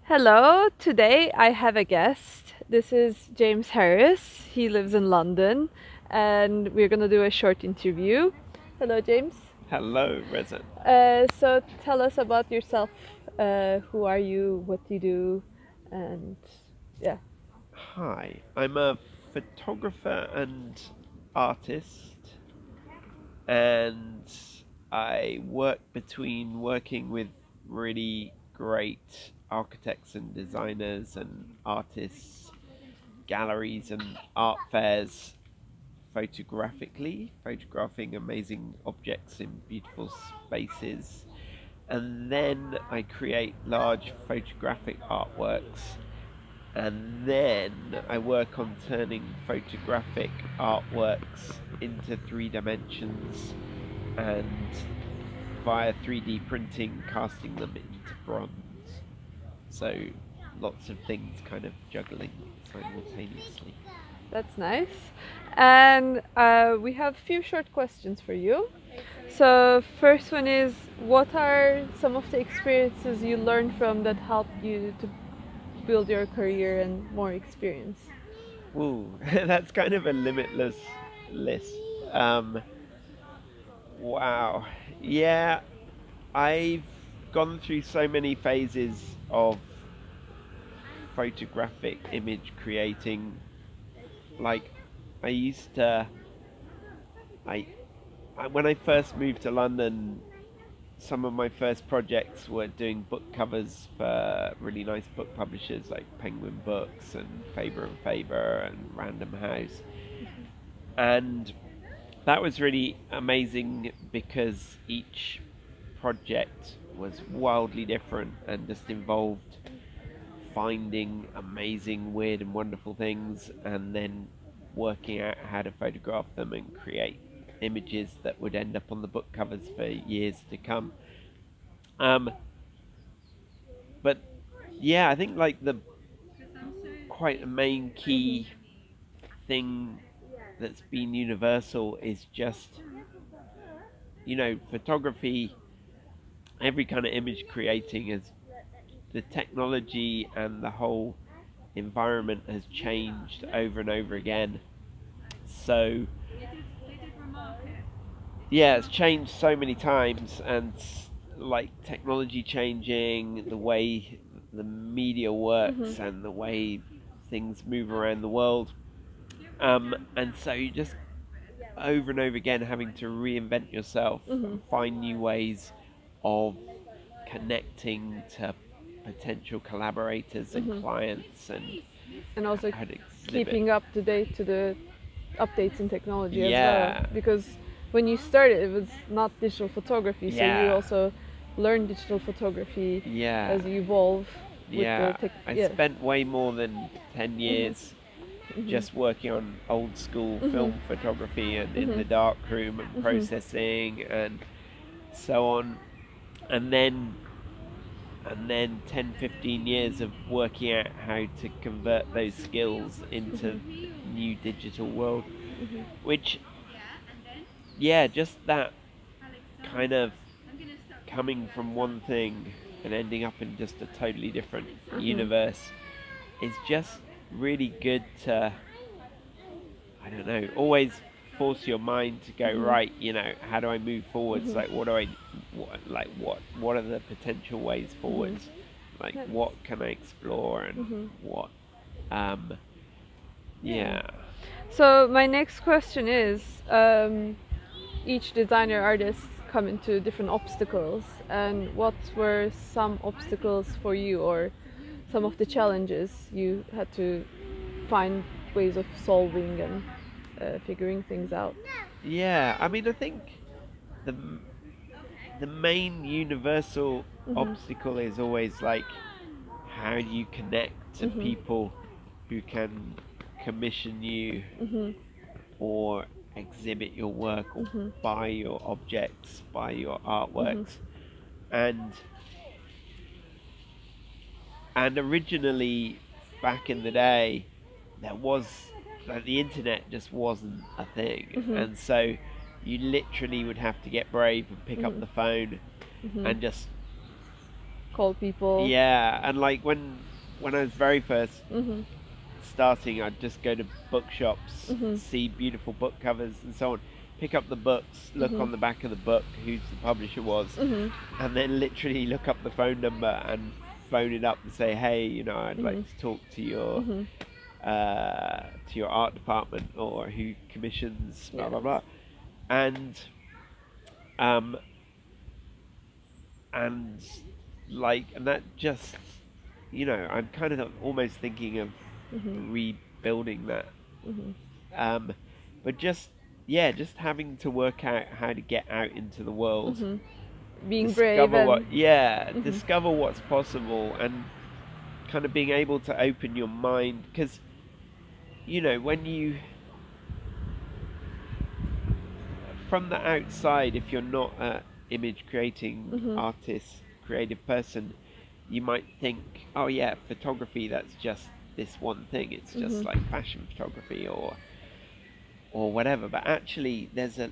Hello, today I have a guest. This is James Harris. He lives in London and we're going to do a short interview. Hello, James. Hello, Reza. So tell us about yourself. Who are you? What do you do? And yeah. Hi, I'm a photographer and artist, and I work between working with really great architects and designers and artists, galleries and art fairs, photographing amazing objects in beautiful spaces. And then I create large photographic artworks, and then I work on turning photographic artworks into 3 dimensions, and via 3D printing casting them into bronze. So lots of things kind of juggling simultaneously. That's nice. And we have a few short questions for you. So first one is, what are some of the experiences you learned from that helped you to build your career and more experience? Ooh, that's kind of a limitless list. Um, wow. Yeah, I've gone through so many phases of photographic image creating. Like, I used to, I, when I first moved to London, some of my first projects were doing book covers for really nice book publishers like Penguin Books and Faber and Faber and Random House. And that was really amazing because each project was wildly different and just involved finding amazing, weird, and wonderful things and then working out how to photograph them and create images that would end up on the book covers for years to come. Um, but yeah, I think like the quite a main key thing that's been universal is just, photography, every kind of image creating is the technology and the whole environment has changed over and over again. So yeah, it's changed so many times, and like technology changing, the way the media works, and the way things move around the world. And so you just over and over again having to reinvent yourself and find new ways of connecting to potential collaborators and clients And also how to exhibit. keeping up to date to the updates in technology as Yeah. well. Because when you started, it was not digital photography, so you Yeah. also learn digital photography Yeah. as you evolve with Yeah, the tech. I spent way more than 10 years just working on old school film photography and in the dark room and processing and so on. And then 10, 15 years of working out how to convert those skills into new digital world, which, yeah, just that kind of coming from one thing and ending up in just a totally different universe is just really good to, I don't know, always force your mind to go, right, how do I move forwards? Like, what are the potential ways forwards? Like, what can I explore and what, yeah. So my next question is, each designer artist come into different obstacles, and what were some obstacles for you, or some of the challenges you had to find ways of solving and figuring things out? Yeah, I mean, I think the the main universal obstacle is always like, how do you connect to people who can commission you or exhibit your work or buy your objects, buy your artworks, and originally back in the day there was like the internet just wasn't a thing, and so you literally would have to get brave and pick up the phone and just call people. Yeah, and like when I was very first Mhm. starting, I'd just go to bookshops, Mhm. see beautiful book covers and so on, pick up the books, look Mhm. on the back of the book who the publisher was, Mhm. and then literally look up the phone number and phone it up and say, hey, you know, I'd like Mhm. to talk Mhm. to your art department or who commissions blah Yeah. blah blah, and um and and that just, you know, I'm kind of almost thinking of Mhm. rebuilding that, Mhm. but just, yeah, just having to work out how to get out into the world, Mhm. Being brave discover and. Mhm. discover what's possible, and kind of being able to open your mind, because, you know, when you, from the outside, if you're not a image creating Mhm. artist, creative person, you might think, oh yeah, photography, that's just this one thing, it's just Mhm. like fashion photography or whatever. But actually there's a,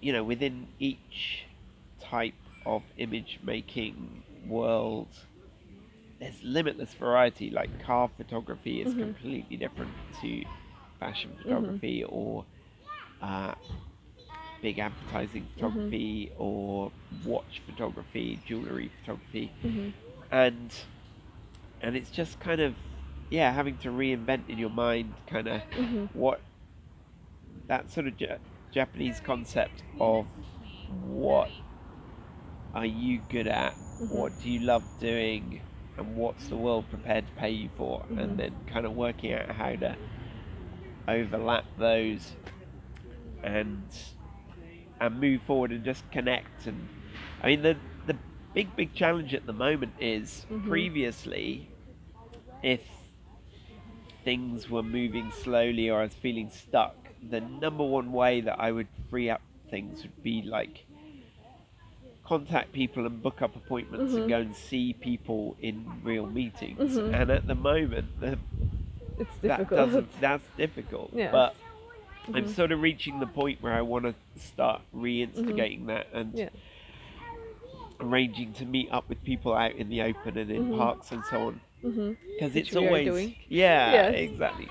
you know, within each type of image making world, there's limitless variety. Like car photography is Mhm. completely different to fashion Mhm. photography, or uh, big advertising Mhm. photography, or watch photography, jewelry photography, Mhm. and it's just kind of, yeah, having to reinvent in your mind kind of Mhm. what that sort of Japanese concept of what are you good at, Mhm. what do you love doing, and what's the world prepared to pay you for, and Mhm. then kind of working out how to overlap those and move forward and just connect. And I mean, the big challenge at the moment is, Mhm. previously, if things were moving slowly or I was feeling stuck, the number one way that I would free up things would be like contact people and book up appointments and Mhm. go and see people in real meetings. Mhm. And at the moment, It's that difficult. doesn't, that's difficult. Yes. But I'm Mhm. sort of reaching the point where I want to start Mhm. reinstigating that and Yeah. arranging to meet up with people out in the open and in Mhm. parks and so on. Mhm. Because Which it's we are always, doing. yeah, Yes. exactly.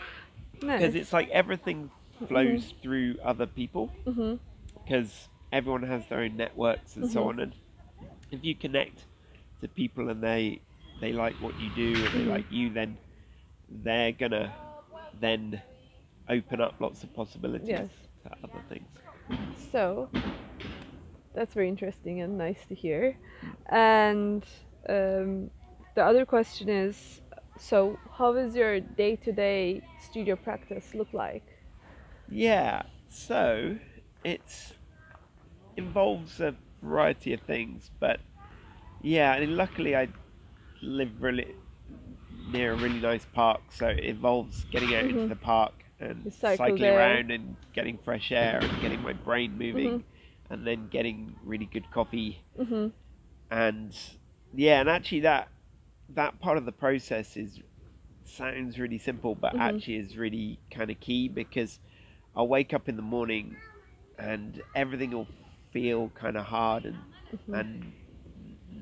Because Nice. it's like everything Mhm. flows through other people, Mhm. because everyone has their own networks and so Mhm. on. And if you connect to people and they like what you do and they Mhm. like you, then they're gonna then open up lots of possibilities Yes. to other things. So that's very interesting and nice to hear. And the other question is, so how is your day-to-day studio practice look like? Yeah, so it involves a variety of things, but yeah, and luckily I live really near a really nice park, so it involves getting out into Mhm. the park and You cycle cycling there. around and getting fresh air and getting my brain Mhm. moving, and then getting really good coffee. Mhm. And yeah, and actually that part of the process is, sounds really simple, but Mhm. actually is really kind of key, because I'll wake up in the morning and everything will feel kind of hard Mhm. and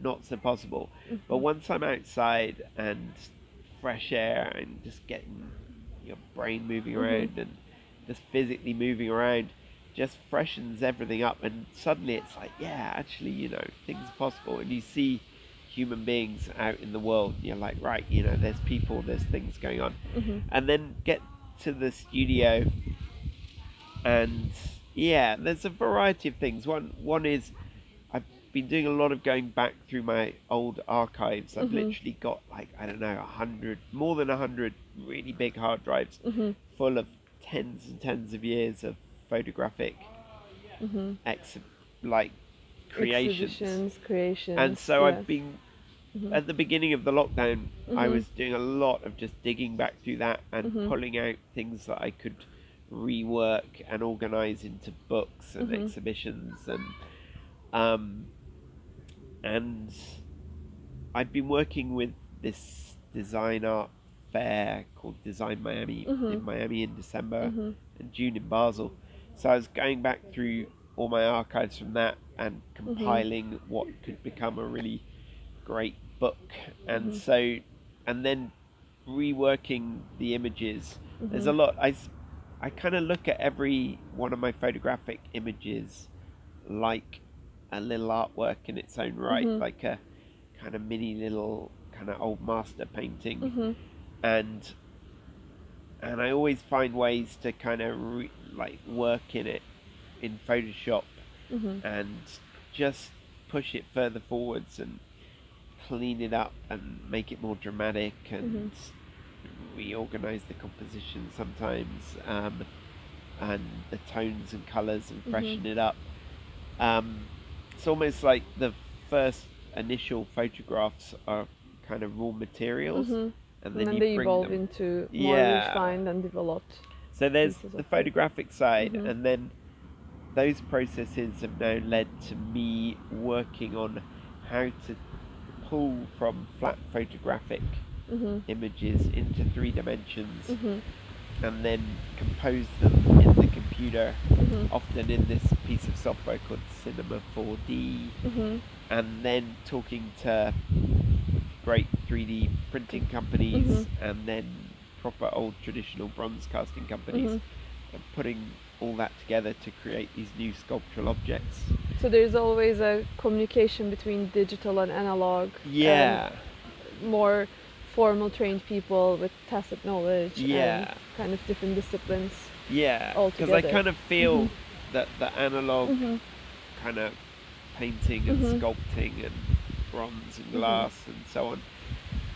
not so possible. But Mhm. once I'm outside and fresh air and just getting your brain moving Mhm. around and just physically moving around, just freshens everything up, and suddenly it's like, yeah, actually, you know, things are possible. And you see human beings out in the world, and you're like, right, you know, there's people, there's things going on. Mhm. And then get to the studio, and yeah, there's a variety of things. One is, I've been doing a lot of going back through my old archives. I've Mhm. literally got, like, I don't know, 100, more than 100 really big hard drives Mhm. full of tens and tens of years of photographic Mhm. ex like creations. Exhibitions, And creations, so I've yes. been, Mhm. at the beginning of the lockdown, I Mhm. was doing a lot of just digging back through that and Mhm. pulling out things that I could rework and organize into books and Mhm. exhibitions, um and I've been working with this design art fair called Design Miami Mhm. in Miami in December Mhm. and June in Basel. So I was going back through all my archives from that and Mhm. compiling what could become a really great book, and so and then reworking the images. There's a lot. I kind of look at every one of my photographic images like a little artwork in its own right, like a kind of mini little kind of old master painting, and I always find ways to kind of like work in it in Photoshop and just push it further forwards and clean it up and make it more dramatic and reorganize the composition sometimes, and the tones and colors, and freshen it up. It's almost like the first initial photographs are kind of raw materials, and then you they bring evolve them into more refined and developed. So there's pieces the of photographic side, and then those processes have now led to me working on how to pull from flat photographic images into 3 dimensions, and then compose them in the computer, often in this piece of software called Cinema 4D, and then talking to great 3D printing companies, and then proper old traditional bronze casting companies, and putting all that together to create these new sculptural objects. So there's always a communication between digital and analog. Yeah. And more formal trained people with tacit knowledge. Yeah. And kind of different disciplines. Yeah. Because I kind of feel that the analog kind of painting and sculpting and bronze and glass and so on,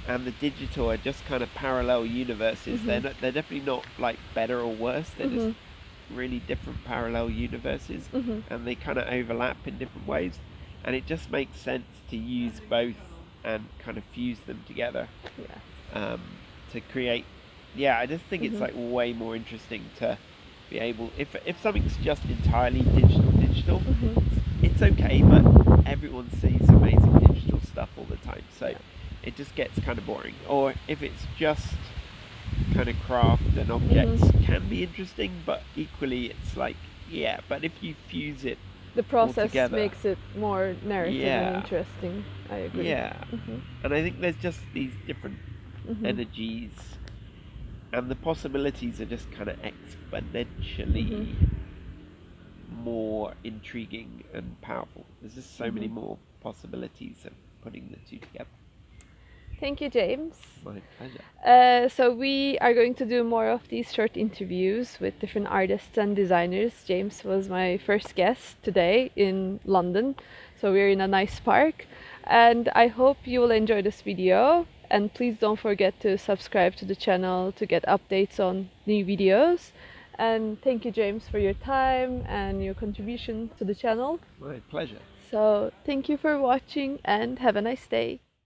and the digital are just kind of parallel universes. They're definitely not like better or worse. They're just really different parallel universes, and they kind of overlap in different ways, and it just makes sense to use both and kind of fuse them together to create. I just think it's like way more interesting to be able, if something's just entirely digital, it's okay, but everyone sees amazing digital stuff all the time, so it just gets kind of boring. Or if it's just kind of craft and objects, can be interesting, but equally it's like, but if you fuse it, the process together, makes it more narrative and interesting. I agree. And I think there's just these different energies, and the possibilities are just kind of exponentially more intriguing and powerful. There's just so many more possibilities of putting the two together. Thank you, James. My pleasure. So we are going to do more of these short interviews with different artists and designers. James was my first guest today in London. So we're in a nice park, and I hope you will enjoy this video. And please don't forget to subscribe to the channel to get updates on new videos. And thank you, James, for your time and your contribution to the channel. My pleasure. So thank you for watching, and have a nice day.